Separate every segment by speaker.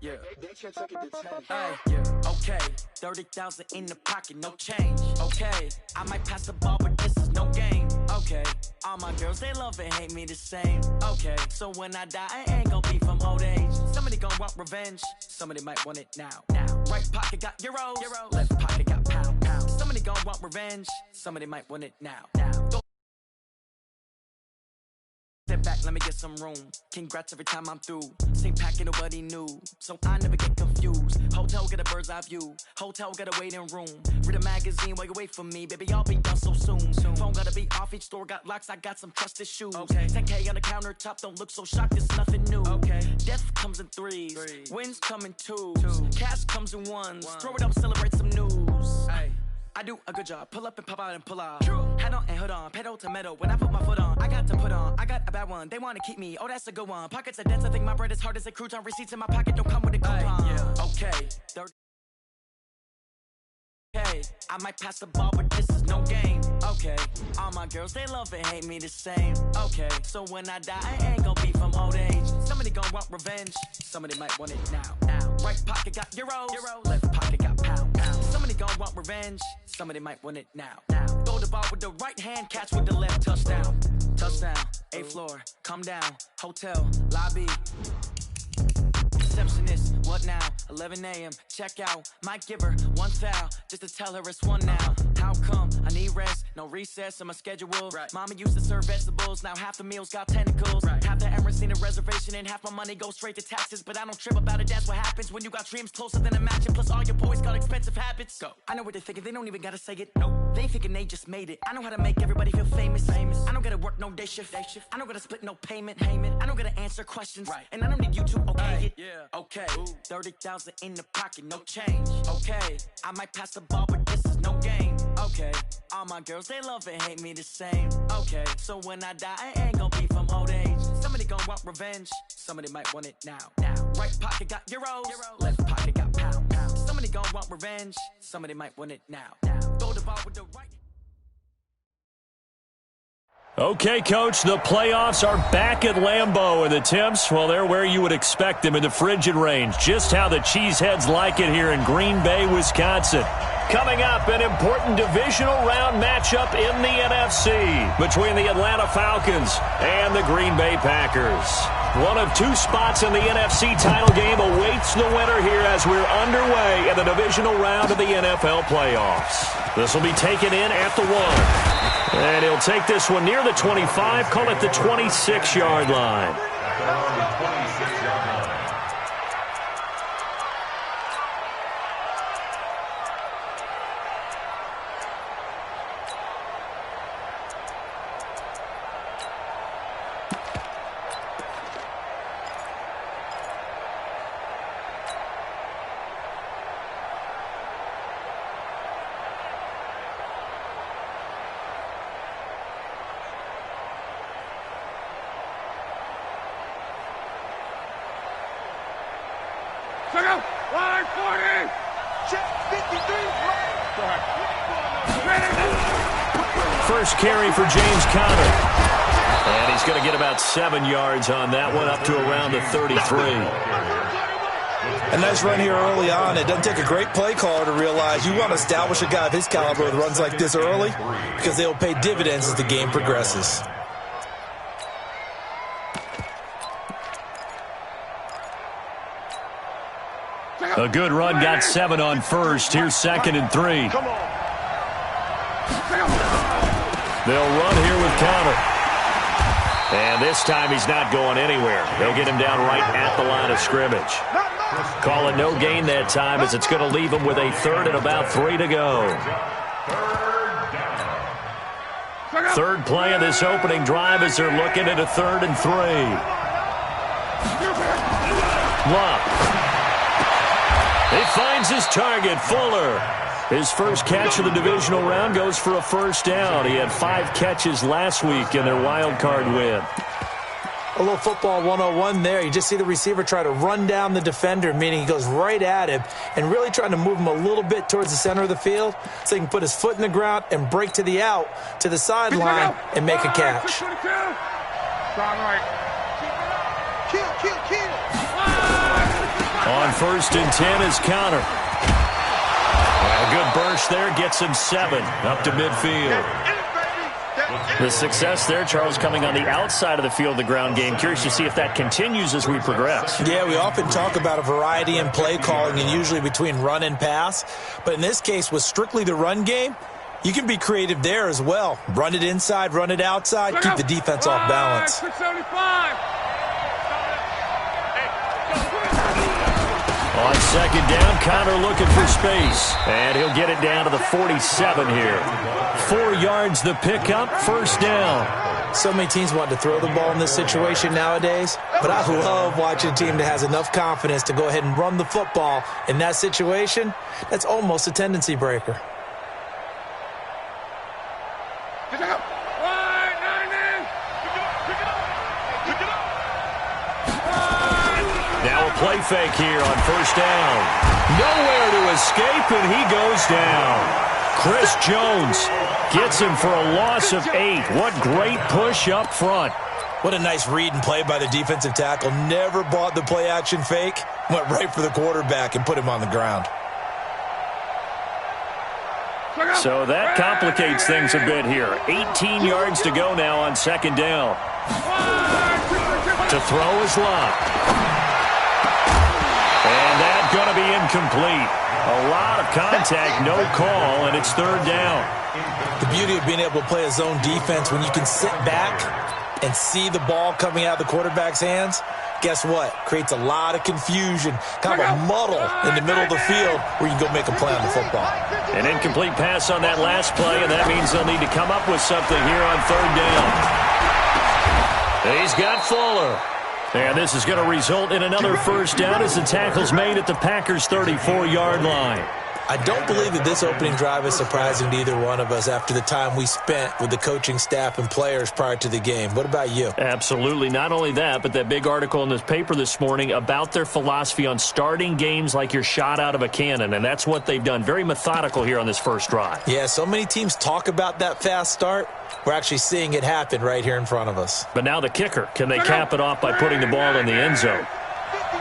Speaker 1: Yeah. Okay, 30,000 in the pocket, no change. Okay, I might pass the ball, but this is no game. Okay, all my girls, they love and hate me the same. Okay, so when I die, I ain't gonna be from old age. Somebody gonna want revenge, somebody might want it now. Right pocket got euros, left pocket got pound. Somebody gonna want revenge, somebody might want it now. Step back, let me get some room. Congrats every time I'm through. Same packet, nobody knew, so I never get confused. Hotel get a bird's eye view. Hotel get a waiting room. Read a magazine while you wait for me, baby. I'll be done so soon. Phone gotta be off. Each store got locks. I got some trusted shoes. 10K on the countertop. Don't look so shocked. It's nothing new. Death comes in threes. Wins come in twos. Cash comes in ones. Throw it up, celebrate some news. I do a good job. Pull up and pop out and pull out. Head on and hood on. Pedal to metal. When I put my foot on, I got to put on. I got a bad one. They want to keep me. Oh, that's a good one. Pockets are dense. I think my bread is hard as a crouton. Receipts in my pocket don't come with a coupon. Okay. Okay, I might pass the ball, but this is no game. Okay, all my girls, they love and hate me the same. Okay, so when I die, I ain't gonna be from old age. Somebody gonna want revenge, somebody might want it now. Right pocket got euros, left pocket got pound. Somebody gonna want revenge, somebody might want it now. Throw the ball with the right hand, catch with the left, touchdown. Touchdown, 8th floor, come down, hotel, lobby. Receptionist, what now? 11 a.m. check out. Might give her one foul just to tell her it's one now. How come? I need rest, no recess in my schedule. Mama used to serve vegetables, now half the meals got tentacles. Half the Emirates need a reservation and half my money goes straight to taxes. But I don't trip about it, that's what happens when you got dreams closer than a match. And plus all your boys got expensive habits. Go. I know what they're thinking, they don't even gotta say it. Nope. They ain't thinking they just made it. I know how to make everybody feel famous. I don't gotta work no day shift. I don't gotta split no payment. I don't gotta answer questions. And I don't need you to okay it. Okay, 30,000 in the pocket, no change. Okay, I might pass the ball, but this is no game. Okay, all my girls, they love and hate me the same. Okay, so when I die, I ain't gonna be from old age. Somebody gonna want revenge, somebody might want it now. Right pocket got euros, left pocket got pound. Somebody gonna want revenge, somebody might want it now. Throw the ball with the right.
Speaker 2: Okay, Coach, the playoffs are back at Lambeau, and the temps, well, they're where you would expect them in the frigid range. Just how the Cheeseheads like it here in Green Bay, Wisconsin. Coming up, an important divisional round matchup in the NFC between the Atlanta Falcons and the Green Bay Packers. One of two spots in the NFC title game awaits the winner here as we're underway in the divisional round of the NFL playoffs. This will be taken in at the 1. And he'll take this one near the 25, call it the 26-yard line. First carry for James Conner. And he's going to get about 7 yards on that one, up to around the 33.
Speaker 3: A nice run here early on. It doesn't take a great play caller to realize you want to establish a guy of his caliber with runs like this early because they'll pay dividends as the game progresses.
Speaker 2: A good run, got 7 on first. Here's 2nd and 3. They'll run here with Conner. And this time he's not going anywhere. They'll get him down right at the line of scrimmage. Call it no gain that time as it's going to leave him with a 3rd and about 3 to go. Third play of this opening drive as they're looking at a 3rd and 3. Luck. He finds his target, Fuller. His first catch of the divisional round goes for a first down. He had 5 catches last week in their wild card win.
Speaker 3: A little football 101 there. You just see the receiver try to run down the defender, meaning he goes right at him and really trying to move him a little bit towards the center of the field so he can put his foot in the ground and break to the out, to the sideline, and make a catch.
Speaker 2: On first and 10 is Connor. A good burst there gets him 7 up to midfield.
Speaker 4: The success there, Charles, coming on the outside of the field, the ground game. Curious to see if that continues as we progress.
Speaker 3: Yeah, we often talk about a variety in play calling and usually between run and pass. But in this case, with strictly the run game, you can be creative there as well. Run it inside, run it outside, keep the defense off balance.
Speaker 2: On second down, Connor looking for space. And he'll get it down to the 47 here. 4 yards the pickup, first down.
Speaker 3: So many teams want to throw the ball in this situation nowadays, but I love watching a team that has enough confidence to go ahead and run the football. In that situation, that's almost a tendency breaker.
Speaker 2: Now a play fake here on first down. Nowhere to escape, and he goes down. Chris Jones gets him for a loss of 8. What great push up front.
Speaker 3: What a nice read and play by the defensive tackle. Never bought the play-action fake. Went right for the quarterback and put him on the ground.
Speaker 2: So that complicates things a bit here. 18 yards to go now on second down. To throw is Lott. And that's going to be incomplete. A lot of contact, no call, and it's third down.
Speaker 3: The beauty of being able to play a zone defense when you can sit back and see the ball coming out of the quarterback's hands, guess what? Creates a lot of confusion, kind of a muddle in the middle of the field where you can go make a play on the football.
Speaker 2: An incomplete pass on that last play, and that means they'll need to come up with something here on third down. He's got Fuller. And this is going to result in another first down as the tackle's made at the Packers' 34-yard line.
Speaker 3: I don't believe that this opening drive is surprising to either one of us after the time we spent with the coaching staff and players prior to the game. What about you?
Speaker 4: Absolutely. Not only that, but that big article in this paper this morning about their philosophy on starting games like you're shot out of a cannon, and that's what they've done. Very methodical here on this first drive.
Speaker 3: Yeah, so many teams talk about that fast start. We're actually seeing it happen right here in front of us.
Speaker 4: But now the kicker. Can they cap it off by putting the ball in the end zone?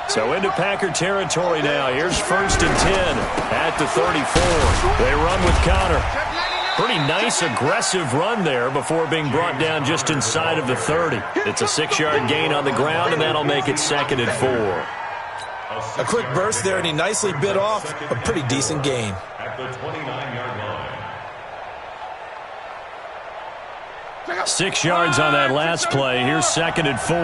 Speaker 2: So into Packer territory now. Here's first and 10 at the 34. They run with Connor. Pretty nice, aggressive run there before being brought down just inside of the 30. It's a 6-yard gain on the ground, and that'll make it second and 4.
Speaker 3: A quick burst there, and he nicely bit off a pretty decent gain.
Speaker 2: At the 29-yard line. 6 yards on that last play. Here's second and 4.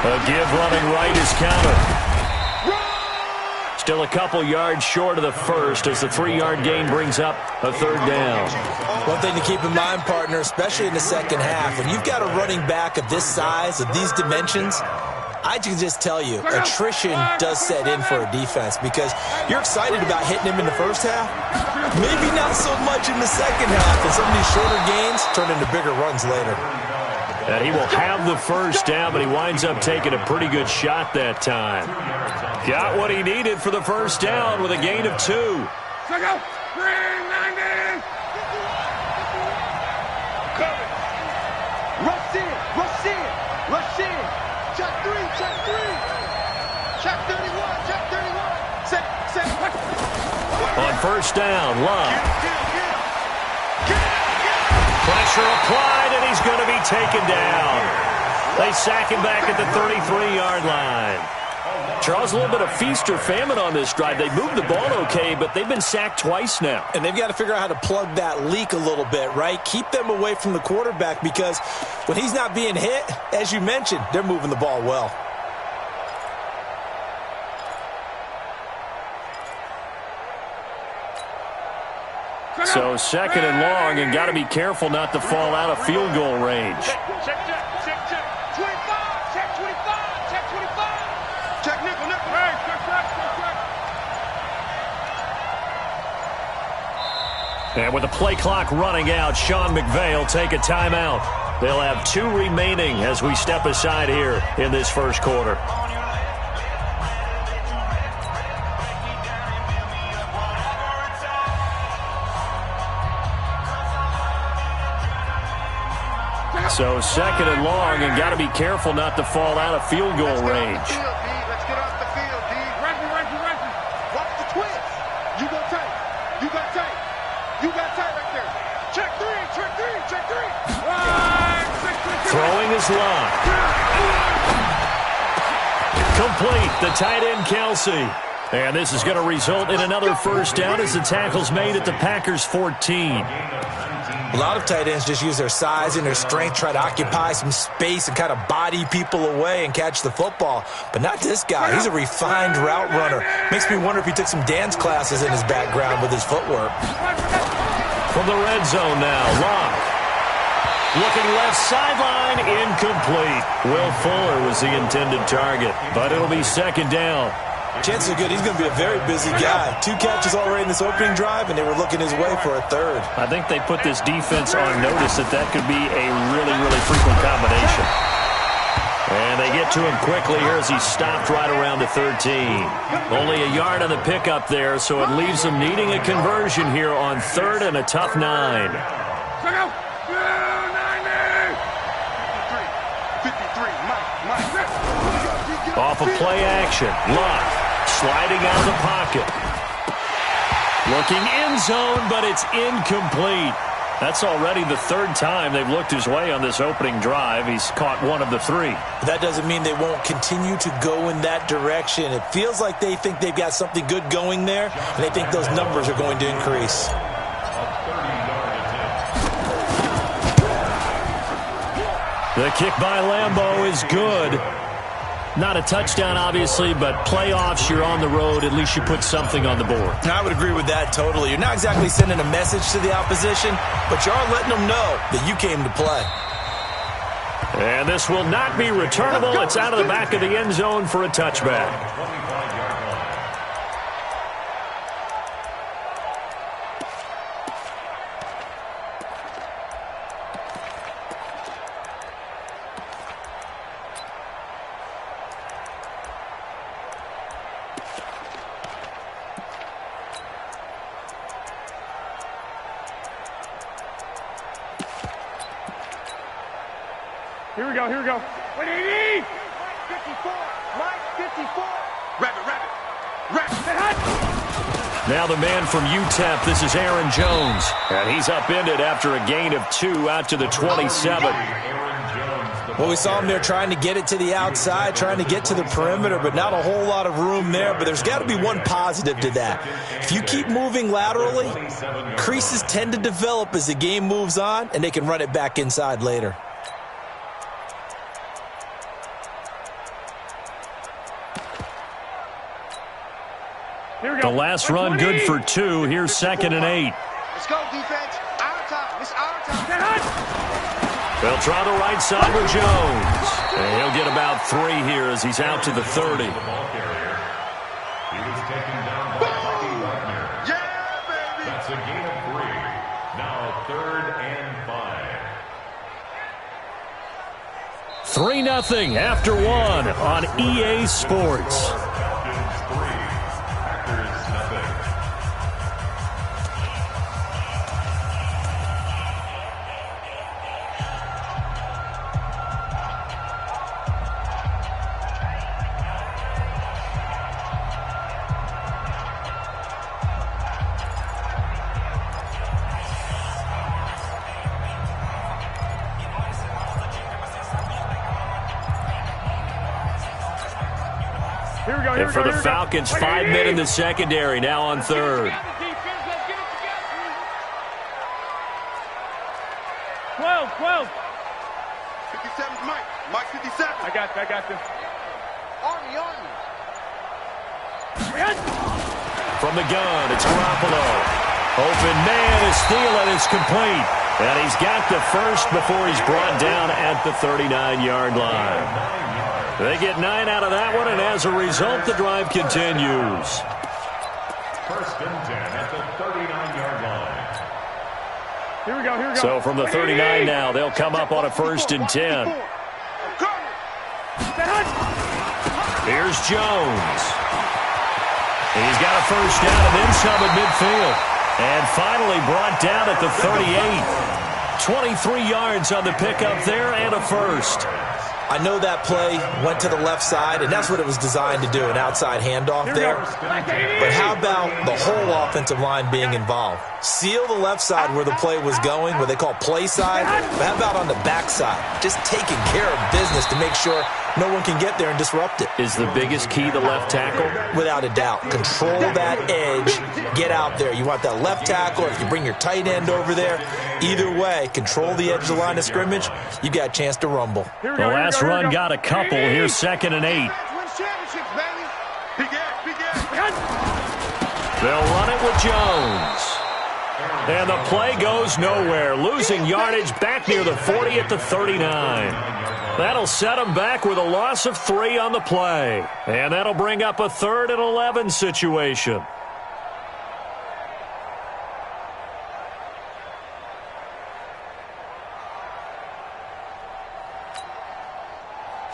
Speaker 2: A give running right is Connor. Still a couple yards short of the first as the 3-yard gain brings up a third down.
Speaker 3: One thing to keep in mind, partner, especially in the second half, when you've got a running back of this size, of these dimensions, I can just tell you, attrition does set in for a defense because you're excited about hitting him in the first half. Maybe not so much in the second half, and some of these shorter gains turn into bigger runs later.
Speaker 2: And he will have the first down, but he winds up taking a pretty good shot that time. Got what he needed for the first down with a gain of 2.
Speaker 5: Check out. 390. Cover. Rush in. Rush in. Rush in. Check 3. Check 3. Check 31. Check 31. Set.
Speaker 2: On first down, Love. Pressure applied, and he's going to be taken down. They sack him back at the 33-yard line. Charles, a little bit of feast or famine on this drive. They moved the ball okay, but they've been sacked twice now.
Speaker 3: And they've got to figure out how to plug that leak a little bit, right? Keep them away from the quarterback because when he's not being hit, as you mentioned, they're moving the ball well.
Speaker 2: So second and long, and got to be careful not to fall out of field goal range.
Speaker 5: Check 25. Check 25. Check 25. Check nickel. Hey, check.
Speaker 2: And with the play clock running out, Sean McVay will take a timeout. They'll have 2 remaining as we step aside here in this first quarter. So second and long, and got to be careful not to fall out of field goal range.
Speaker 5: Let's get off the field, D. Reggie. Watch the twist. You go tight. You got tight. You got tight right there. Check three.
Speaker 2: Throwing is locked. Complete. The tight end, Kelsey. And this is going to result in another first down as the tackle's made at the Packers' 14.
Speaker 3: A lot of tight ends just use their size and their strength, try to occupy some space and kind of body people away and catch the football. But not this guy. He's a refined route runner. Makes me wonder if he took some dance classes in his background with his footwork.
Speaker 2: From the red zone now, Locke. Looking left sideline, incomplete. Will Fuller was the intended target, but it'll be second down.
Speaker 3: Chances are good he's going to be a very busy guy. 2 catches already in this opening drive, and they were looking his way for a third.
Speaker 2: I think they put this defense on notice that could be a really, really frequent combination. And they get to him quickly here as he stopped right around the 13. Only a yard on the pickup there, so it leaves them needing a conversion here on third and a tough 9. Off of play action, Luck sliding out of the pocket. Looking end zone, but it's incomplete. That's already the third time they've looked his way on this opening drive. He's caught one of the 3.
Speaker 3: That doesn't mean they won't continue to go in that direction. It feels like they think they've got something good going there, and they think those numbers are going to increase.
Speaker 2: The kick by Lambeau is good. Not a touchdown, obviously, but playoffs, you're on the road. At least you put something on the board.
Speaker 3: I would agree with that totally. You're not exactly sending a message to the opposition, but you are letting them know that you came to play.
Speaker 2: And this will not be returnable. It's out of the back of the end zone for a touchback.
Speaker 6: Here we go. What do you need?
Speaker 5: Mike 54. Rabbit.
Speaker 2: Now the man from UTEP, this is Aaron Jones. And he's upended after a gain of 2 out to the 27.
Speaker 3: Well, we saw him there trying to get it to the outside, trying to get to the perimeter, but not a whole lot of room there. But there's got to be one positive to that. If you keep moving laterally, creases tend to develop as the game moves on, and they can run it back inside later.
Speaker 2: The last run good for 2. Here's second and 8.
Speaker 5: Let's go, defense. Our time. It's our time.
Speaker 2: They'll try the right side with Jones. And he'll get about 3 here as he's out to the 30.
Speaker 5: Yeah, baby.
Speaker 7: That's a gain of 3. Now 3rd and 5.
Speaker 2: 3-0 after 1 on EA Sports. And for the Falcons, 5 men in the secondary, now on third.
Speaker 6: 12.
Speaker 5: 57's Mike. Mike 57.
Speaker 6: I got this.
Speaker 5: Army.
Speaker 2: From the gun, it's Garoppolo. Open man is Thielen. It's complete. And he's got the first before he's brought down at the 39-yard line. They get 9 out of that one, and as a result, the drive continues.
Speaker 7: 1st and 10 at the 39-yard line.
Speaker 6: Here we go.
Speaker 2: So from the 39 now, they'll come up on a 1st and 10. Here's Jones. He's got a first down and then some at midfield. And finally brought down at the 38. 23 yards on the pickup there and a first.
Speaker 3: I know that play went to the left side, and that's what it was designed to do, an outside handoff there. But how about the whole offensive line being involved? Seal the left side where the play was going, what they call play side, but how about on the back side? Just taking care of business to make sure no one can get there and disrupt it.
Speaker 4: Is the biggest key the left tackle?
Speaker 3: Without a doubt. Control that edge. Get out there. You want that left tackle, or if you bring your tight end over there, either way, control the edge of the line of scrimmage, you got a chance to rumble.
Speaker 2: The last run got a couple. Here's 2nd and 8. They'll run it with Jones. And the play goes nowhere. Losing yardage back near the 40 at the 39. That'll set them back with a loss of 3 on the play. And that'll bring up a 3rd and 11 situation.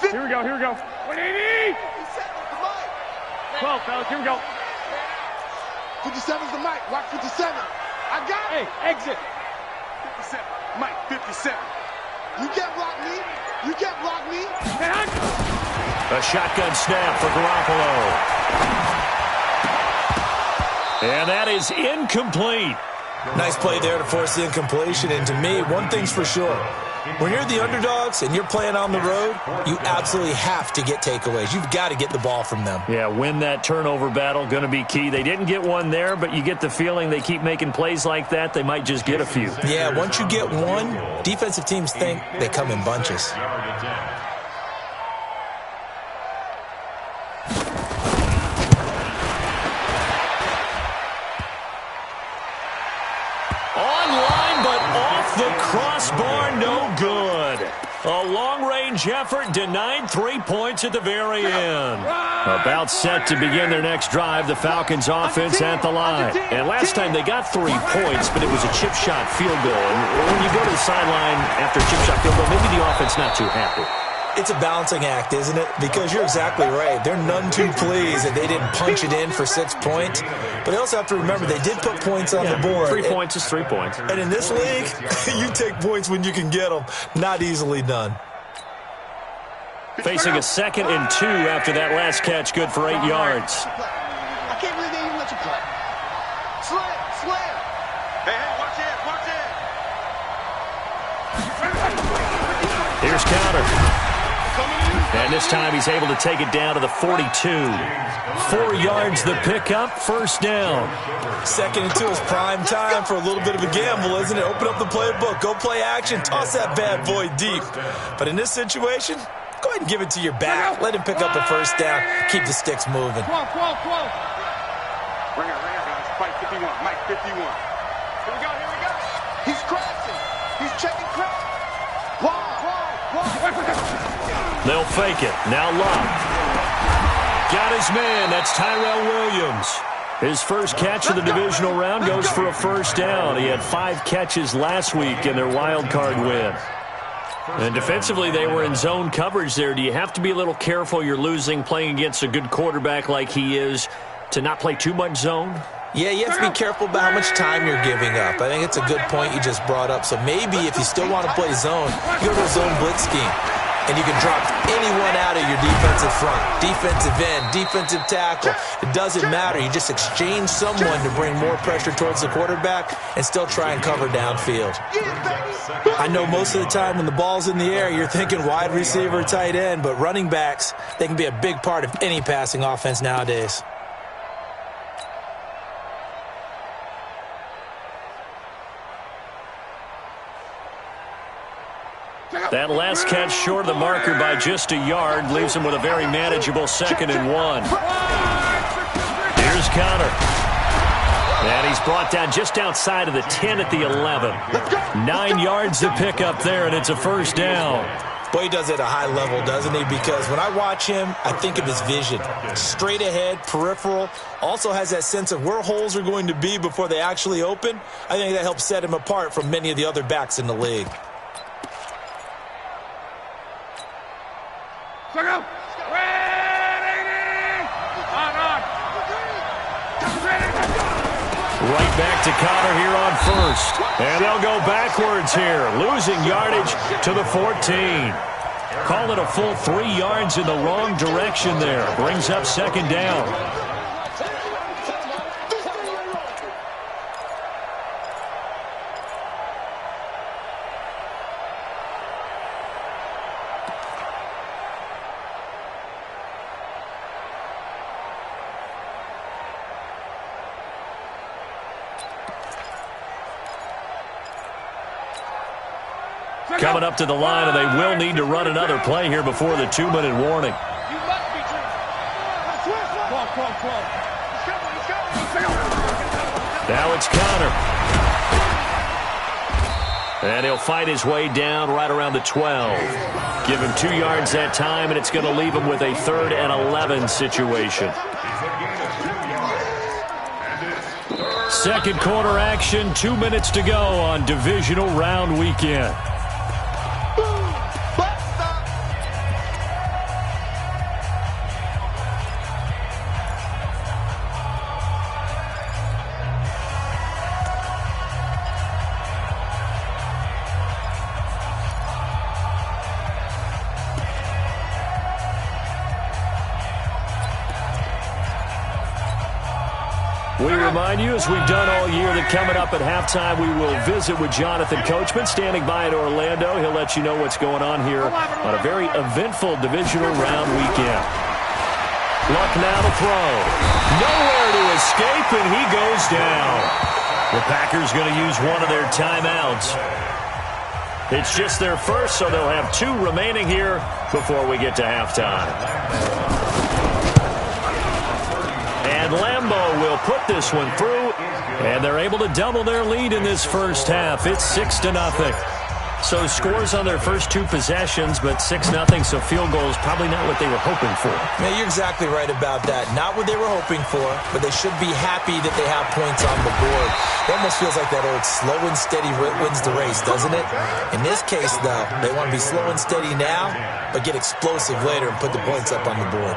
Speaker 6: Here we go, here we go. 180! 12, fellas, here we go.
Speaker 5: 57's the mic. Watch 57. I got it.
Speaker 6: Hey, exit.
Speaker 5: 57. Mike, 57. You can't block me. You can't block me.
Speaker 2: A shotgun snap for Garoppolo. And that is incomplete.
Speaker 3: Nice play there to force the incompletion. And to me, one thing's for sure. When you're the underdogs and you're playing on the road, you absolutely have to get takeaways. You've got to get the ball from them.
Speaker 2: Yeah, win that turnover battle, going to be key. They didn't get one there, but you get the feeling they keep making plays like that, they might just get a few.
Speaker 3: Yeah, once you get one, defensive teams think they come in bunches.
Speaker 2: Online, but off the crossbar, no good. A long-range effort denied 3 points at the very end. About set to begin their next drive, the Falcons offense at the line. And last time they got 3 points, but it was a chip shot field goal. And when you go to the sideline after a chip shot field goal, maybe the offense not too happy.
Speaker 3: It's a balancing act, isn't it? Because you're exactly right. They're none too pleased that they didn't punch it in for 6 points. But they also have to remember they did put points on the board.
Speaker 2: 3 points is 3 points.
Speaker 3: And in this league, you take points when you can get them. Not easily done.
Speaker 2: Facing a 2nd and 2 after that last catch, good for 8 yards.
Speaker 5: I can't believe they even let you play. Slam. Hey, watch it.
Speaker 2: Here's counter. And this time he's able to take it down to the 42. 4 yards the pickup, first down.
Speaker 3: 2nd and 2 is prime time for a little bit of a gamble, isn't it? Open up the playbook, go play action, toss that bad boy deep. But in this situation, go ahead and give it to your back. Let him pick up a first down, keep the sticks moving.
Speaker 6: 12.
Speaker 5: Ring out, guys. Mike 51. Mike 51. Here we go. He's crashing. He's checking crash. Wall.
Speaker 2: They'll fake it. Now Locke. Got his man. That's Tyrell Williams. His first catch of the divisional round goes for a first down. He had 5 catches last week in their wild card win. And defensively, they were in zone coverage there. Do you have to be a little careful? You're losing playing against a good quarterback like he is to not play too much zone?
Speaker 3: Yeah, you have to be careful about how much time you're giving up. I think it's a good point you just brought up. So maybe if you still want to play zone, you go to a zone blitz scheme. And you can drop anyone out of your defensive front, defensive end, defensive tackle. It doesn't matter. You just exchange someone to bring more pressure towards the quarterback and still try and cover downfield. I know most of the time when the ball's in the air, you're thinking wide receiver, tight end, but running backs, they can be a big part of any passing offense nowadays.
Speaker 2: That last catch short of the marker by just a yard leaves him with a very manageable 2nd and 1. Here's counter. And he's brought down just outside of the 10 at the 11. 9 yards to pick up there, and it's a first down.
Speaker 3: Boy, he does it at a high level, doesn't he? Because when I watch him, I think of his vision. Straight ahead, peripheral. Also has that sense of where holes are going to be before they actually open. I think that helps set him apart from many of the other backs in the league.
Speaker 6: Go. Ready. On.
Speaker 2: Right back to Connor here on first. And they'll go backwards here, losing yardage to the 14. Call it a full 3 yards in the wrong direction there. Brings up second down. Coming up to the line, and they will need to run another play here before the 2-minute warning. Now it's Connor. And he'll fight his way down right around the 12. Give him 2 yards that time, and it's going to leave him with a 3rd and 11 situation. Second quarter action, 2 minutes to go on divisional round weekend. We remind you, as we've done all year, that coming up at halftime, we will visit with Jonathan Coachman, standing by in Orlando. He'll let you know what's going on here on a very eventful divisional round weekend. Luck now to throw. Nowhere to escape, and he goes down. The Packers going to use one of their timeouts. It's just their first, so they'll have 2 remaining here before we get to halftime. And Lambeau will put this one through, and they're able to double their lead in this first half. It's 6-0. So scores on their first 2 possessions, but 6-0, so field goal is probably not what they were hoping for.
Speaker 3: Yeah, you're exactly right about that. Not what they were hoping for, but they should be happy that they have points on the board. It almost feels like that old slow and steady wins the race, doesn't it? In this case, though, they want to be slow and steady now, but get explosive later and put the points up on the board.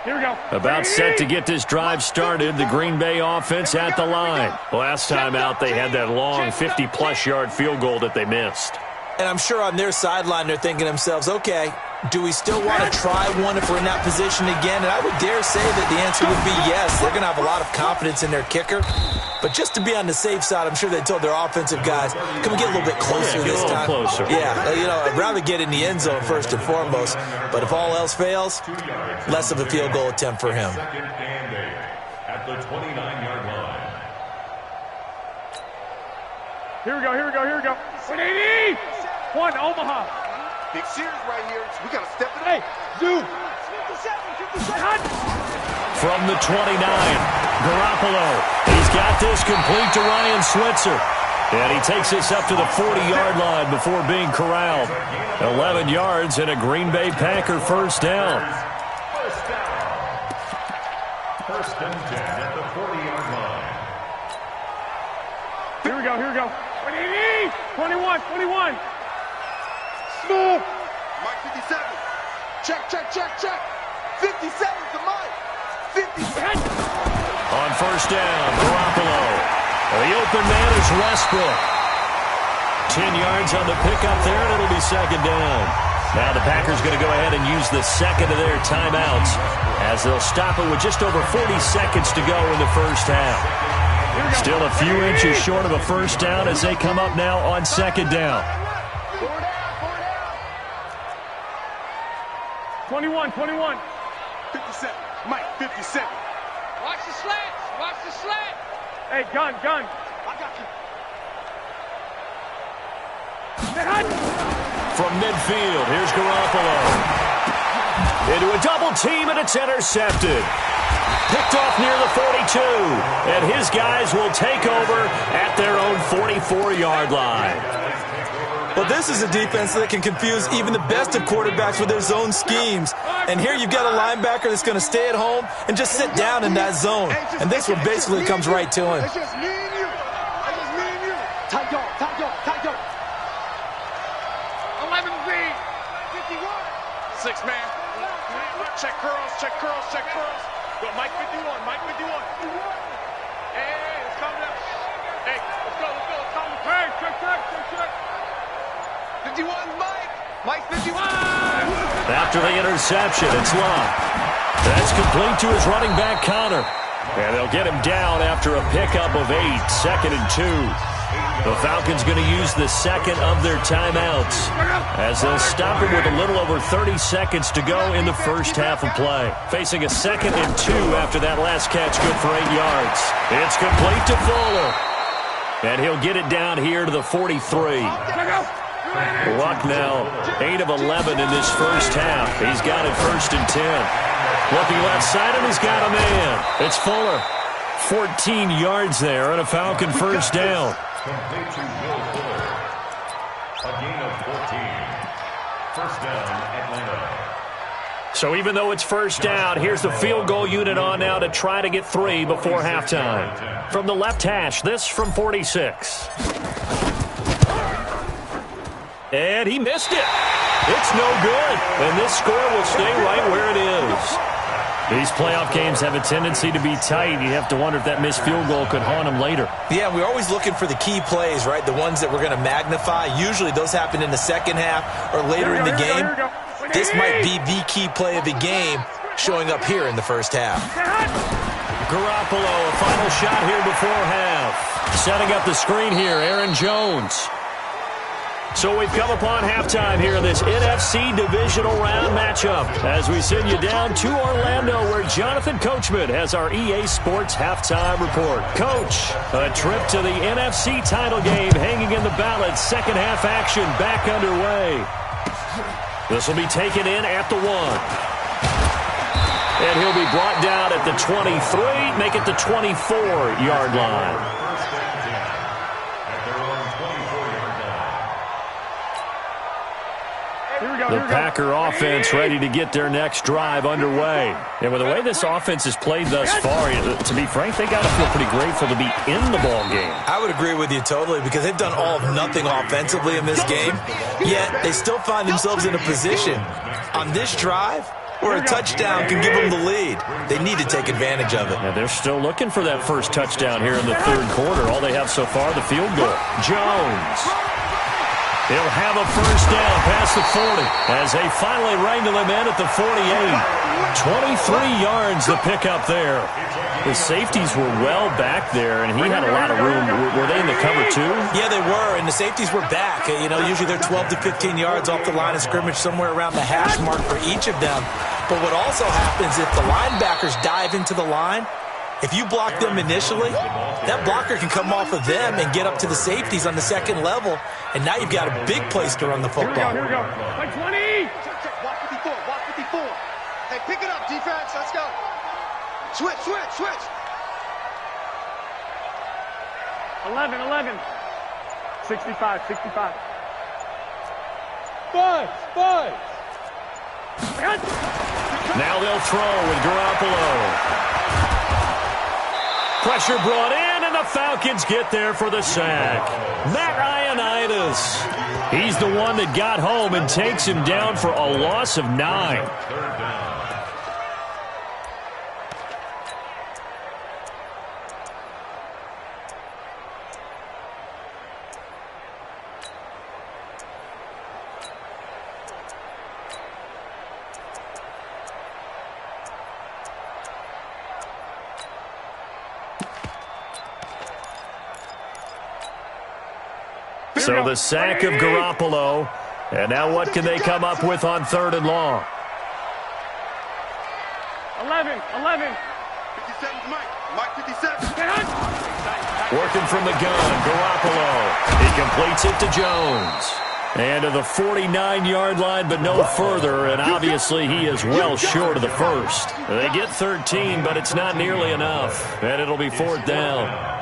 Speaker 6: Here we go.
Speaker 2: About set to get this drive started, the Green Bay offense at the line. Last time out, they had that long 50-plus yard field goal that they missed.
Speaker 3: And I'm sure on their sideline, they're thinking to themselves, okay, do we still want to try one if we're in that position again? And I would dare say that the answer would be yes. They're going to have a lot of confidence in their kicker. But just to be on the safe side, I'm sure they told their offensive guys, can we get a little bit closer this time?
Speaker 2: Closer.
Speaker 3: Yeah, I'd rather get in the end zone first and foremost. But if all else fails, less of a field goal attempt for him.
Speaker 7: Second and 8 at the 29-yard line.
Speaker 6: Here we go. 180. 1, Omaha.
Speaker 5: Big series right here. We got to step it up.
Speaker 6: Hey, Zoo. 57.
Speaker 2: From the 29, Garoppolo. He's got this complete to Ryan Switzer. And he takes this up to the 40-yard line before being corralled. 11 yards and a Green Bay Packer first down.
Speaker 7: First and 10 at the 40-yard line.
Speaker 6: Here we go. 180. 21. Smooth.
Speaker 5: Mike 57. Check. 57 to Mike. 57.
Speaker 2: On first down, Garoppolo. The open man is Westbrook. 10 yards on the pickup there, and it'll be second down. Now the Packers going to go ahead and use the second of their timeouts as they'll stop it with just over 40 seconds to go in the first half. Still a few inches short of a first down as they come up now on second down.
Speaker 6: 21.
Speaker 5: 57. Mike 57.
Speaker 6: Watch the slant. Hey, gun.
Speaker 5: I got you.
Speaker 2: From midfield, here's Garoppolo. Into a double team, and it's intercepted. Picked off near the 42, and his guys will take over at their own 44-yard line.
Speaker 3: Well, this is a defense that can confuse even the best of quarterbacks with their zone schemes. And here you've got a linebacker that's going to stay at home and just sit down in that zone. And this one basically comes right to him.
Speaker 5: It's just me and you. Tight dog.
Speaker 6: 11 Z.
Speaker 5: 51.
Speaker 6: 6 man. Check curls, check curls, check curls. Go, Mike 51, Mike 51. Hey, let's calm down. Hey, let's go, let's calm down. Hey, check. 51, Mike. Mike 51.
Speaker 2: After the interception, it's locked. That's complete to his running back, Connor. And they'll get him down after a pickup of 8, 2nd and 2. The Falcons going to use the second of their timeouts as they'll stop him with a little over 30 seconds to go in the first half of play. Facing a 2nd and 2 after that last catch, good for 8 yards. It's complete to Fuller. And he'll get it down here to the 43. Luck now, 8 of 11 in this first half. He's got it 1st and 10. Looking left side, and he's got a man. It's Fuller. 14 yards there and a Falcon first down.
Speaker 7: Complete to Will Fuller. A gain of 14. First down, Atlanta.
Speaker 2: So even though it's first down, here's the field goal unit on now to try to get 3 before halftime. From the left hash, this from 46. And he missed it. It's no good. And this score will stay right where it is. These playoff games have a tendency to be tight. You have to wonder if that missed field goal could haunt them later.
Speaker 3: Yeah, we're always looking for the key plays, right? The ones that we're going to magnify. Usually those happen in the second half or later in the game. This might be the key play of the game showing up here in the first half.
Speaker 2: Garoppolo, a final shot here before half. Setting up the screen here, Aaron Jones. So we've come upon halftime here in this NFC divisional round matchup as we send you down to Orlando where Jonathan Coachman has our EA Sports halftime report. Coach, a trip to the NFC title game hanging in the balance. Second half action back underway. This will be taken in at the 1. And he'll be brought down at the 23, make it the 24-yard line. The Packer offense ready to get their next drive underway. And with the way this offense has played thus far, to be frank, they got to feel pretty grateful to be in the ball game.
Speaker 3: I would agree with you totally because they've done all of nothing offensively in this game, yet they still find themselves in a position on this drive where a touchdown can give them the lead. They need to take advantage of it.
Speaker 2: And they're still looking for that first touchdown here in the third quarter. All they have so far, the field goal. Jones. He'll have a first down past the 40 as they finally wrangle him in at the 48. 23 yards the pickup there. The safeties were well back there, and he had a lot of room. Were they in the cover too?
Speaker 3: Yeah, they were, and the safeties were back. You know, usually they're 12 to 15 yards off the line of scrimmage, somewhere around the hash mark for each of them. But what also happens if the linebackers dive into the line, if you block them initially, that blocker can come off of them and get up to the safeties on the second level, and now you've got a big place to run the football.
Speaker 6: Here we go. Like 20.
Speaker 5: Check. Walk 54. Walk 54. Hey, pick it up, defense. Let's go. Switch.
Speaker 6: 11. 65. Five.
Speaker 2: Now they'll throw with Garoppolo. Pressure brought in, and the Falcons get there for the sack. Matt Ioannidis. He's the one that got home and takes him down for a loss of 9. So the sack of Garoppolo. And now what can they come up with on 3rd and long?
Speaker 6: 11.
Speaker 5: 57's Mike 57.
Speaker 2: Working from the gun, Garoppolo. He completes it to Jones. And to the 49-yard line, but no further. And obviously he is well short of the first. They get 13, but it's not nearly enough. And it'll be 4th down.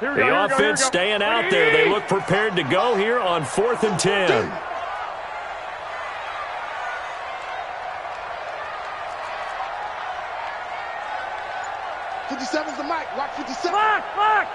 Speaker 2: The offense staying out there. They look prepared to go here on 4th and 10.
Speaker 5: 57's the mic. Watch 57.
Speaker 6: Lock.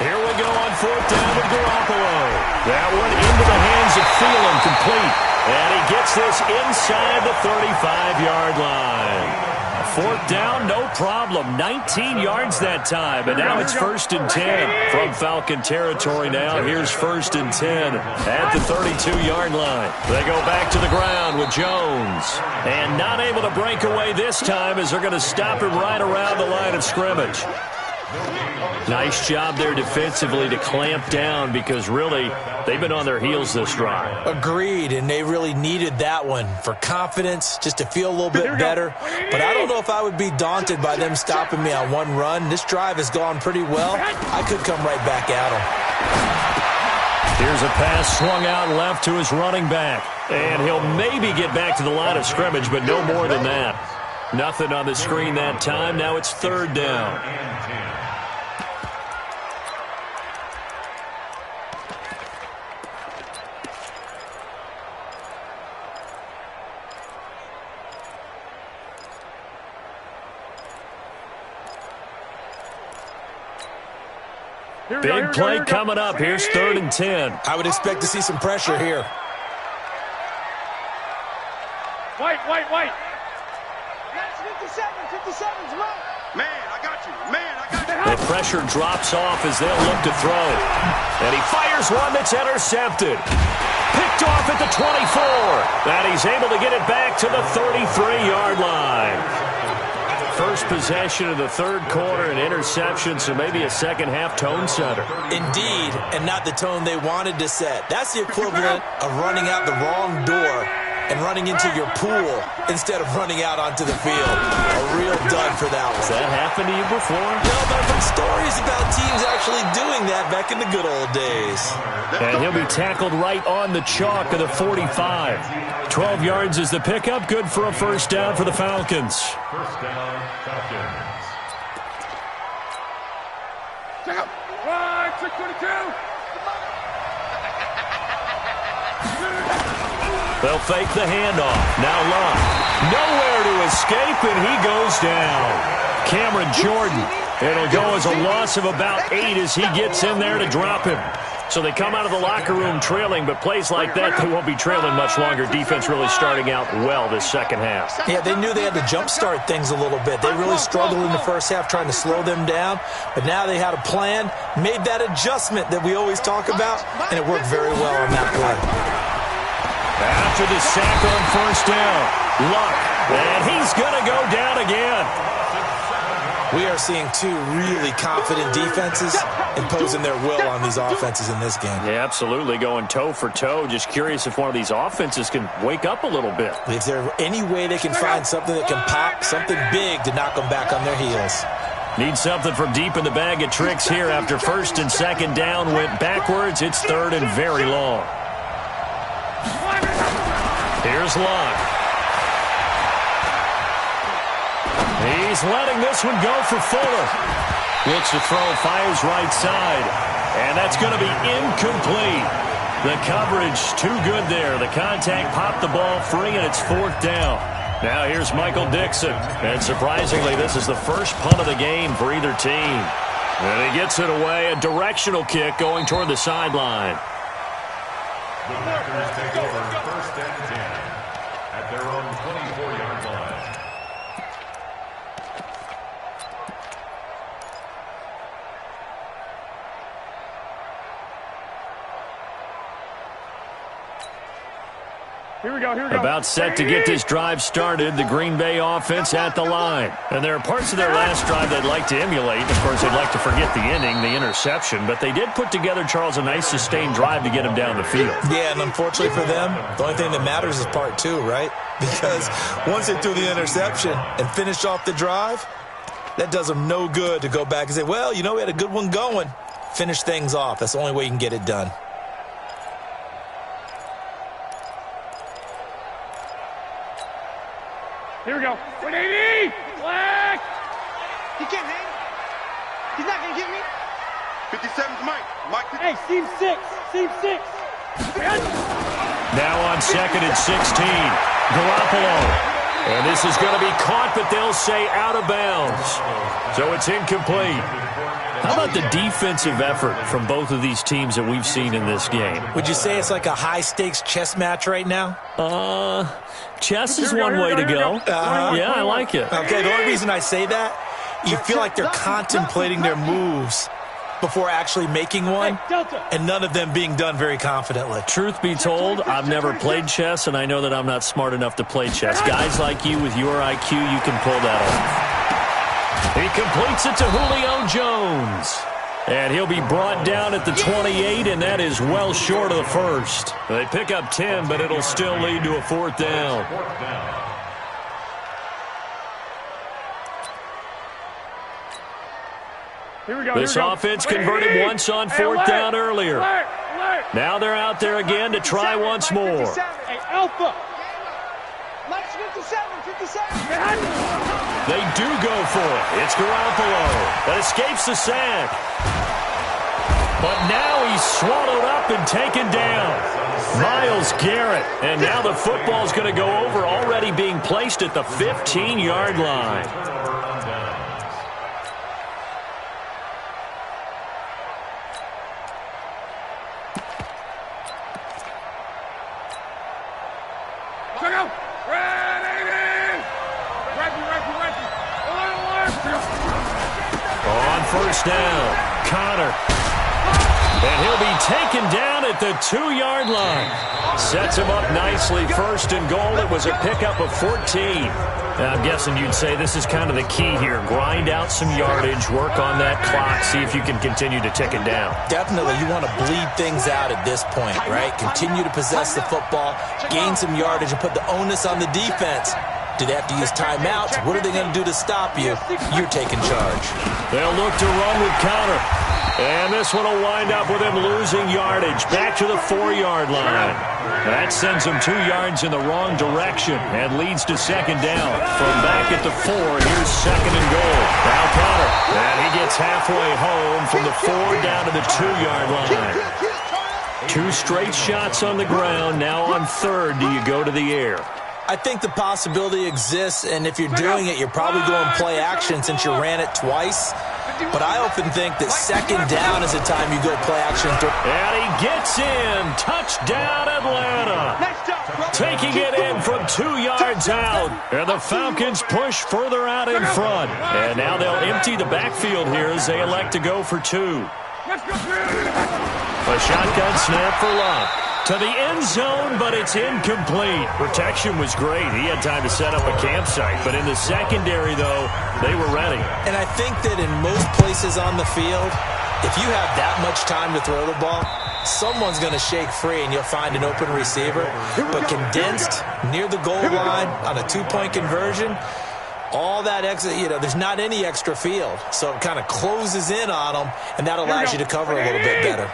Speaker 4: Here we go on 4th down with Garoppolo. That one into the hands of Thielen, complete. And he gets this inside the 35-yard line. 4th down, no problem. 19 yards that time. And now it's 1st and 10 from Falcon territory now. Here's 1st and 10 at the 32-yard line. They go back to the ground with Jones. And not able to break away this time as they're going to stop him right around the line of scrimmage. Nice job there defensively to clamp down because really they've been on their heels this drive.
Speaker 3: Agreed, and they really needed that one for confidence, just to feel a little bit better. But I don't know if I would be daunted by them stopping me on one run. This drive has gone pretty well. I could come right back at them.
Speaker 4: Here's a pass swung out left to his running back. And he'll maybe get back to the line of scrimmage, but no more than that. Nothing on the screen that time. Now it's 3rd down. Big play coming up. Here's 3rd and 10.
Speaker 3: I would expect to see some pressure here.
Speaker 6: White.
Speaker 5: 57's right. Man, I got you.
Speaker 4: The pressure drops off as they'll look to throw. And he fires one that's intercepted. Picked off at the 24. And he's able to get it back to the 33-yard line. First possession of the 3rd quarter, an interception, so maybe a second-half tone setter.
Speaker 3: Indeed, and not the tone they wanted to set. That's the equivalent of running out the wrong door and running into your pool instead of running out onto the field. A real dud for that one.
Speaker 4: Has that happened to you before?
Speaker 3: No, but I've heard stories about teams actually doing that back in the good old days.
Speaker 4: And he'll be tackled right on the chalk of the 45. 12 yards is the pickup. Good for a 1st down for the Falcons.
Speaker 7: 1st down, Falcons.
Speaker 6: Check out. Right, 622.
Speaker 4: They'll fake the handoff. Now Luck. Nowhere to escape, and he goes down. Cameron Jordan. It'll go as a loss of about 8 as he gets in there to drop him. So they come out of the locker room trailing, but plays like that, they won't be trailing much longer. Defense really starting out well this second half.
Speaker 3: Yeah, they knew they had to jumpstart things a little bit. They really struggled in the first half trying to slow them down, but now they had a plan, made that adjustment that we always talk about, and it worked very well on that play.
Speaker 4: After the sack on 1st down, Luck, and he's going to go down again.
Speaker 3: We are seeing two really confident defenses imposing their will on these offenses in this game.
Speaker 4: Yeah, absolutely, going toe for toe. Just curious if one of these offenses can wake up a little bit.
Speaker 3: Is there any way they can find something that can pop, something big to knock them back on their heels?
Speaker 4: Need something from deep in the bag of tricks here after 1st and 2nd down went backwards. It's 3rd and very long. Here's Luck. He's letting this one go for Fuller. Looks to throw, fires right side. And that's going to be incomplete. The coverage too good there. The contact popped the ball free, and it's 4th down. Now here's Michael Dixon. And surprisingly, this is the first punt of the game for either team. And he gets it away. A directional kick going toward the sideline.
Speaker 7: The Packers take over 1st and 10 at their own 24-yard line.
Speaker 6: Here we go.
Speaker 4: About set to get this drive started, the Green Bay offense at the line. And there are parts of their last drive they'd like to emulate. Of course, they'd like to forget the inning, the interception. But they did put together, Charles, a nice sustained drive to get him down the field.
Speaker 3: Yeah, and unfortunately for them, the only thing that matters is part 2, right? Because once they threw the interception and finished off the drive, that does them no good to go back and say, well, you know, we had a good one going. Finish things off. That's the only way you can get it done.
Speaker 6: Here we go. 180! Black!
Speaker 5: He can't hang. He's not going to get me. 57's Mike.
Speaker 6: Hey, seam 6.
Speaker 4: Now on 2nd and 16. Garoppolo.
Speaker 2: And this is going to be caught, but they'll say out of bounds. So it's incomplete. How about the defensive effort from both of these teams that we've seen in this game?
Speaker 3: Would you say it's like a high-stakes chess match right now?
Speaker 2: Chess is one way to go. Yeah, I like it.
Speaker 3: Okay, the only reason I say that, you feel like they're contemplating their moves before actually making one, and none of them being done very confidently.
Speaker 2: Truth be told, I've never played chess, and I know that I'm not smart enough to play chess. Guys like you with your IQ, you can pull that off. He completes it to Julio Jones. And he'll be brought down at the 28, and that is well short of the first. They pick up 10, but it'll still lead to a fourth down. This offense converted once on fourth down earlier. Now they're out there again to try once more.
Speaker 5: Hey, Alpha. Mike's 57.
Speaker 2: They do go for it. It's Garoppolo that escapes the sack. But now he's swallowed up and taken down. Myles Garrett. And now the football's going to go over, already being placed at the 15-yard line. On first down, Connor. And he'll be taken down at the 2-yard line. Sets him up nicely. First and goal. It was a pickup of 14. Now, I'm guessing you'd say this is kind of the key here. Grind out some yardage, work on that clock, see if you can continue to tick it down.
Speaker 3: Definitely, you want to bleed things out at this point, right? Continue to possess the football, gain some yardage, and put the onus on the defense. Do they have to use timeouts? What are they going to do to stop you? You're taking charge.
Speaker 2: They'll look to run with Connor. And this one will wind up with him losing yardage. Back to the 4-yard line. That sends him 2 yards in the wrong direction and leads to second down. From back at the 4, here's second and goal. Now Connor. And he gets halfway home from the 4 down to the 2-yard line. 2 straight shots on the ground. Now on third, do you go to the air?
Speaker 3: I think the possibility exists, and if you're doing it, you're probably going play action since you ran it twice. But I often think that second down is the time you go play action.
Speaker 2: And he gets in. Touchdown, Atlanta. Taking it in from 2 yards out. And the Falcons push further out in front. And now they'll empty the backfield here as they elect to go for 2. A shotgun snap for Love. To the end zone, but it's incomplete. Protection was great. He had time to set up a campsite. But in the secondary, though, they were ready.
Speaker 3: And I think that in most places on the field, if you have that much time to throw the ball, someone's going to shake free and you'll find an open receiver. But condensed near the goal line on a 2-point conversion, all that extra, there's not any extra field. So it kind of closes in on them, and that allows you to cover a little bit better.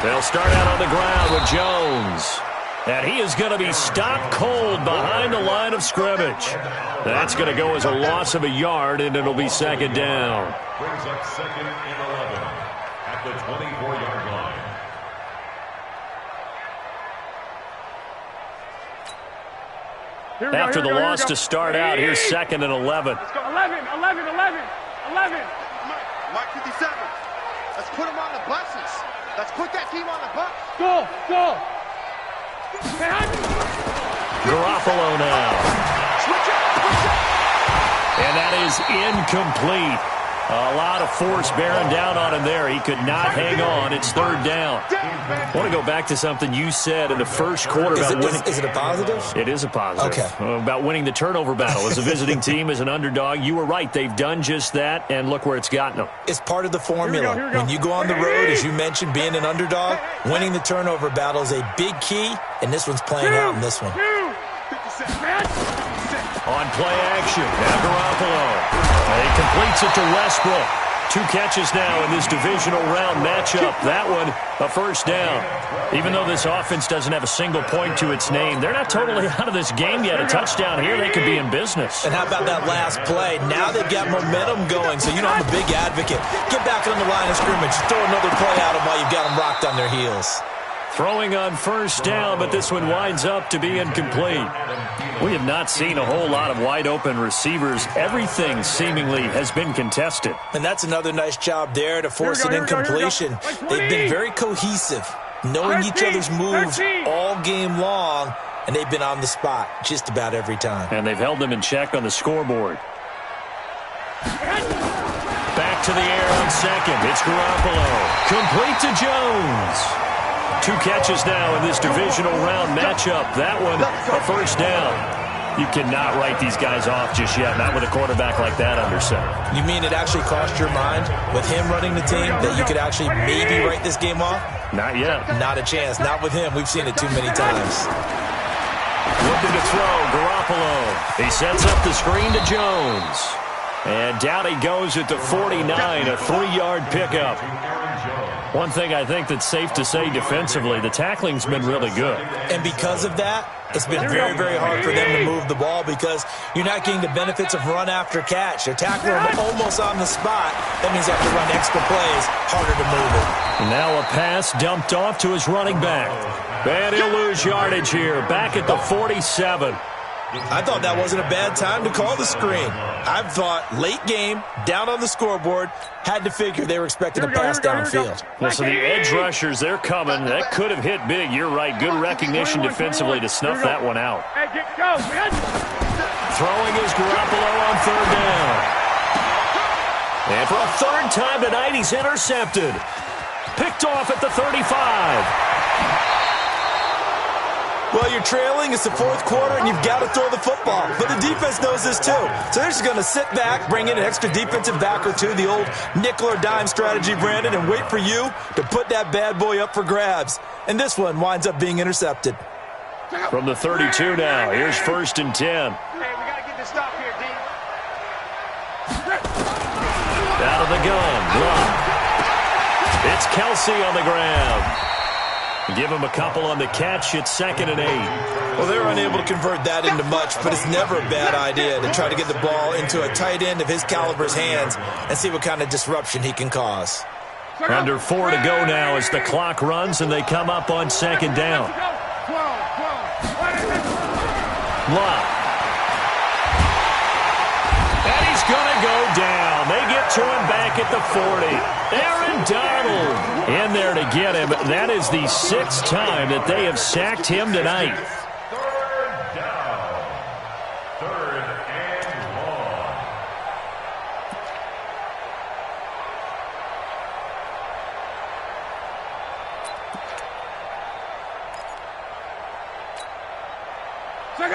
Speaker 2: They'll start out on the ground with Jones. And he is going to be stopped cold behind the line of scrimmage. That's going to go as a loss of a yard, and it'll be second down.
Speaker 7: Brings up second and 11 at the 24-yard line.
Speaker 2: After the loss to start out, here's second and 11.
Speaker 6: Let's go. 11.
Speaker 5: Mike 57. Let's put him on the buses. Let's put that team on the bus.
Speaker 6: Go.
Speaker 2: Garoppolo now.
Speaker 5: Switch up.
Speaker 2: And that is incomplete. A lot of force bearing down on him there. He could not hang on. It's third down. I want to go back to something you said in the first quarter about winning.
Speaker 3: Is it a positive?
Speaker 2: It is a positive.
Speaker 3: Okay.
Speaker 2: About winning the turnover battle as a visiting team, as an underdog. You were right. They've done just that, and look where it's gotten them.
Speaker 3: It's part of the formula.
Speaker 6: Here we go.
Speaker 3: When you go on the road, as you mentioned, being an underdog, winning the turnover battle is a big key, and this one's playing out in this one.
Speaker 2: On play action, now Garoppolo. He completes it to Westbrook. 2 catches now in this divisional round matchup. That one, a first down. Even though this offense doesn't have a single point to its name, they're not totally out of this game yet. A touchdown here, they could be in business.
Speaker 3: And how about that last play? Now they've got momentum going, so I'm a big advocate. Get back on the line of scrimmage. Throw another play at them while you've got them rocked on their heels.
Speaker 2: Throwing on first down, but this one winds up to be incomplete. We have not seen a whole lot of wide-open receivers. Everything seemingly has been contested.
Speaker 3: And that's another nice job there to force an incompletion. They've been very cohesive, knowing each other's moves all game long, and they've been on the spot just about every time.
Speaker 2: And they've held them in check on the scoreboard. Back to the air on second. It's Garoppolo. Complete to Jones. 2 catches now in this divisional round matchup. That one, a first down. You cannot write these guys off just yet, not with a quarterback like that under center.
Speaker 3: You mean it actually crossed your mind with him running the team that you could actually maybe write this game off?
Speaker 2: Not yet.
Speaker 3: Not a chance. Not with him. We've seen it too many times.
Speaker 2: Looking to throw, Garoppolo. He sets up the screen to Jones. And down he goes at the 49, a 3-yard pickup. One thing I think that's safe to say defensively, the tackling's been really good.
Speaker 3: And because of that, it's been very, very hard for them to move the ball because you're not getting the benefits of run after catch. They're tackling them almost on the spot. That means you have to run extra plays, harder to move it.
Speaker 2: And now a pass dumped off to his running back. And he'll lose yardage here, back at the 47.
Speaker 3: I thought that wasn't a bad time to call the screen. I thought late game, down on the scoreboard, had to figure they were expecting a pass downfield.
Speaker 2: Well, so the edge rushers, they're coming. That could have hit big. You're right. Good recognition defensively to snuff that one out. Throwing is Garoppolo on third down. And for a third time tonight, he's intercepted. Picked off at the 35.
Speaker 3: Well, you're trailing. It's the fourth quarter, and you've got to throw the football. But the defense knows this, too. So they're just going to sit back, bring in an extra defensive back or two, the old nickel or dime strategy, Brandon, and wait for you to put that bad boy up for grabs. And this one winds up being intercepted.
Speaker 2: From the 32 now, here's 1st and 10.
Speaker 6: Hey, we got to get this stop here, D.
Speaker 2: Out of the gun, block. It's Kelsey on the ground. Give him a couple on the catch. It's 2nd and 8.
Speaker 3: Well, they were unable to convert that into much, but it's never a bad idea to try to get the ball into a tight end of his caliber's hands and see what kind of disruption he can cause.
Speaker 2: Under 4 to go now as the clock runs and they come up on 2nd down. Lock. And he's going to go down. They get to him back at the 40. Aaron Donald in there to get him. That is the 6th time that they have sacked him tonight.
Speaker 7: 3rd down. 3rd and long.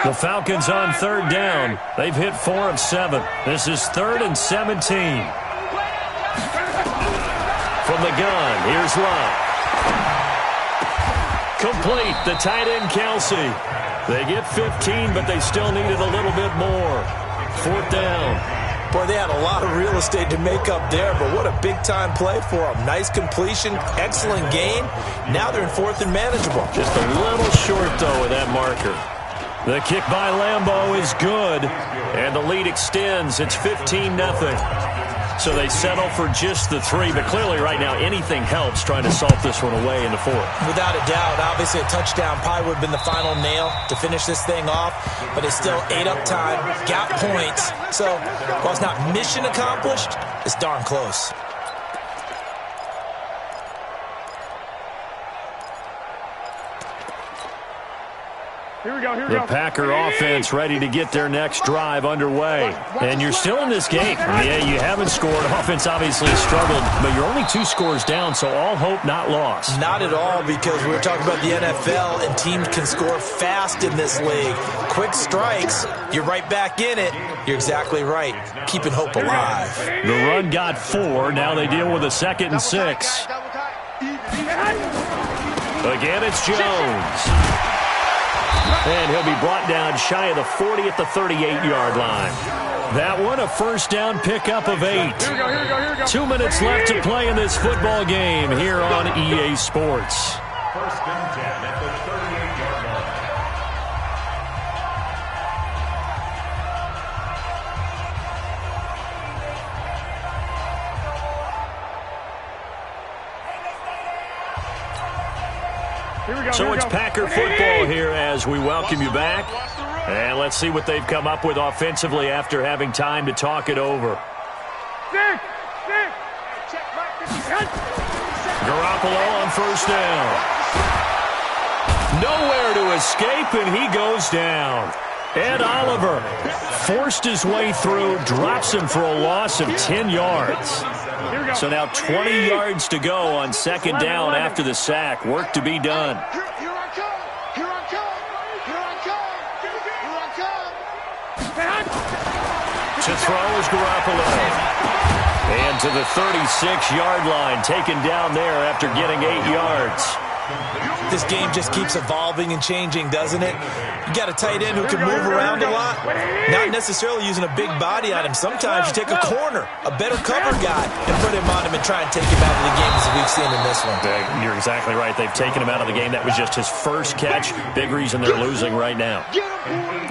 Speaker 2: The Falcons on 3rd down. They've hit 4 of 7. This is 3rd and 17. From the gun, here's Love. Complete, the tight end Kelsey. They get 15, but they still needed a little bit more. 4th down.
Speaker 3: Boy, they had a lot of real estate to make up there, but what a big-time play for them. Nice completion, excellent gain. Now they're in 4th and manageable.
Speaker 2: Just a little short, though, with that marker. The kick by Lambeau is good, and the lead extends. It's 15-0. So they settle for just the 3, but clearly right now anything helps trying to salt this one away in the 4th.
Speaker 3: Without a doubt, obviously a touchdown probably would have been the final nail to finish this thing off, but it's still 8 up time, got points. So while it's not mission accomplished, it's darn close.
Speaker 6: Here we go, here we
Speaker 2: The
Speaker 6: go.
Speaker 2: Packer offense ready to get their next drive underway. And you're still in this game. Yeah, you haven't scored. Offense obviously struggled, but you're only 2 scores down, so all hope not lost.
Speaker 3: Not at all, because we were talking about the NFL, and teams can score fast in this league. Quick strikes, you're right back in it. You're exactly right. Keeping hope alive.
Speaker 2: The run got 4. Now they deal with a 2nd and 6. Again, it's Jones. And he'll be brought down shy of the 40 at the 38-yard line. That one, a first down pickup of 8.
Speaker 6: Here we go, here we go, here we go.
Speaker 2: 2 minutes left to play in this football game here on EA Sports.
Speaker 7: 1st and 10 at the 38-yard line.
Speaker 2: So it's Packer football here as we welcome you back. And let's see what they've come up with offensively after having time to talk it over. Garoppolo on first down. Nowhere to escape, and he goes down. Ed Oliver forced his way through, drops him for a loss of 10 yards. So now 20 yards to go on second down after the sack. Work to be done.
Speaker 5: Here I come! Here I come! Here I come! Here I come!
Speaker 2: To throw is Garoppolo. And to the 36-yard line, taken down there after getting 8 yards.
Speaker 3: This game just keeps evolving and changing, doesn't it? You got a tight end who can move around a lot, not necessarily using a big body on him. Sometimes you take a corner, a better cover guy, and put him on him and try and take him out of the game as we've seen in this one.
Speaker 2: You're exactly right. They've taken him out of the game. That was just his first catch. Big reason they're losing right now.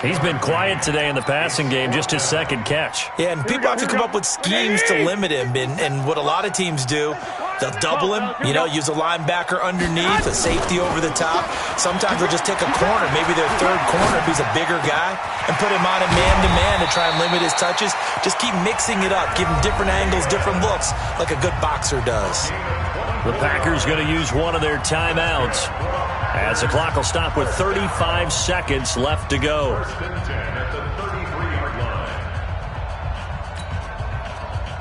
Speaker 2: He's been quiet today in the passing game, just his second catch.
Speaker 3: Yeah, and people have to come up with schemes to limit him, and what a lot of teams do, they'll double him, use a linebacker underneath, a safety over the top. Sometimes they'll just take a corner, maybe their third corner if he's a bigger guy, and put him on a man-to-man to try and limit his touches. Just keep mixing it up, give him different angles, different looks, like a good boxer does.
Speaker 2: The Packers going to use one of their timeouts, as the clock will stop with 35 seconds left to go.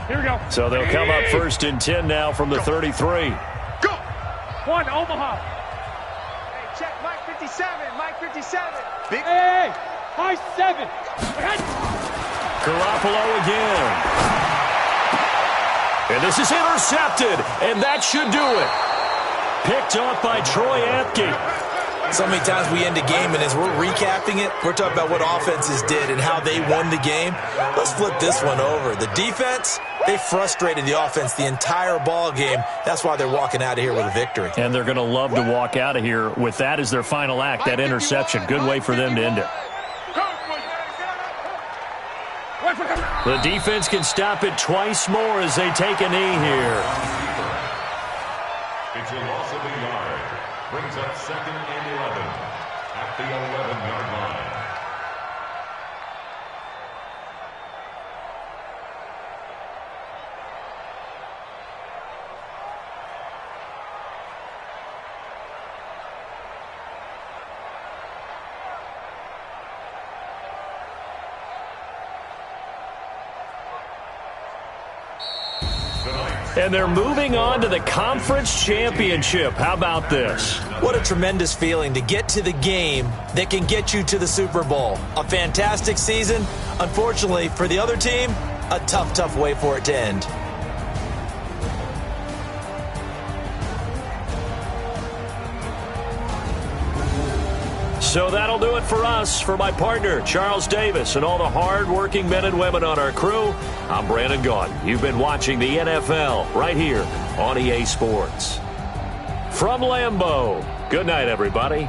Speaker 6: Here we go.
Speaker 2: So they'll come up first and 10 now from the 33.
Speaker 6: Go! One, Omaha.
Speaker 5: Hey, check Mike 57, Mike 57. Big.
Speaker 6: Hey, high 7.
Speaker 2: Garoppolo again. And this is intercepted, and that should do it. Picked off by Troy Apke.
Speaker 3: So many times we end a game, and as we're recapping it, we're talking about what offenses did and how they won the game. Let's flip this one over. The defense, they frustrated the offense the entire ball game. That's why they're walking out of here with a victory.
Speaker 2: And they're going to love to walk out of here with that as their final act, that interception. Good way for them to end it. The defense can stop it twice more as they take a knee here.
Speaker 7: It's a loss of a yard. Brings up second and 11 at the 11-yard line.
Speaker 2: And they're moving on to the conference championship. How about this?
Speaker 3: What a tremendous feeling to get to the game that can get you to the Super Bowl. A fantastic season. Unfortunately, for the other team, a tough, tough way for it to end.
Speaker 2: So that'll do it for us. For my partner, Charles Davis, and all the hard-working men and women on our crew, I'm Brandon Gaudin. You've been watching the NFL right here on EA Sports. From Lambeau, good night, everybody.